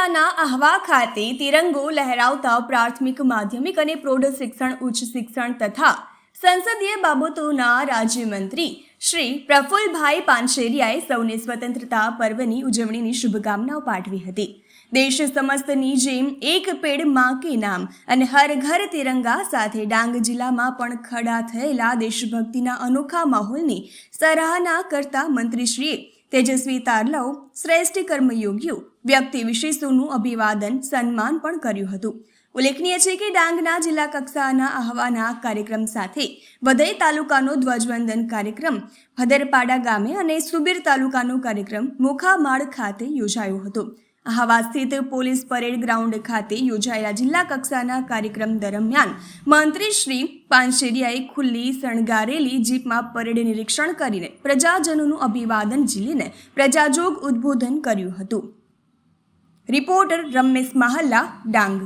કક્ષાના આહવા ખાતે તિરંગો લહેરાવતા પ્રાથમિક માધ્યમિક અને પ્રૌઢ શિક્ષણ ઉચ્ચ શિક્ષણ તથા સંસદીય બાબતોના રાજ્યમંત્રી શ્રી પ્રફુલ્લભાઈ પાનશેરિયાએ સૌને સ્વતંત્રતા પર્વની ઉજવણીની શુભકામનાઓ પાઠવી હતી। દેશ સમસ્તની જેમ એક પેડ માં કે નામ અને હર ઘર તિરંગા સાથે ડાંગ જિલ્લામાં પણ ખડા થયેલા દેશભક્તિના અનોખા માહોલની સરાહના કરતા મંત્રીશ્રીએ તેજસ્વી તારલાઓ, શ્રેષ્ઠ કર્મયોગીઓ, વ્યક્તિ વિશેષોનું અભિવાદન સન્માન પણ કર્યું હતું। ઉલ્લેખનીય છે કે ડાંગના જિલ્લા કક્ષાના આહવાના કાર્યક્રમ સાથે વઘઈ તાલુકાનો ધ્વજવંદન કાર્યક્રમ ભદરપાડા ગામે અને સુબીર તાલુકાનો કાર્યક્રમ મોખામાળ ખાતે યોજાયો હતો। આહવા સ્થિત પોલીસ પરેડ ગ્રાઉન્ડ ખાતે યોજાયેલા જિલ્લા કક્ષાના કાર્યક્રમ દરમિયાન મંત્રી શ્રી પાનશેરિયાએ ખુલ્લી શણગારેલી જીપમાં પરેડ નિરીક્ષણ કરીને પ્રજાજનોનું અભિવાદન ઝીલીને પ્રજાજોગ ઉદ્બોધન કર્યું હતું। રિપોર્ટર રમેશ માહલ્લા, ડાંગ।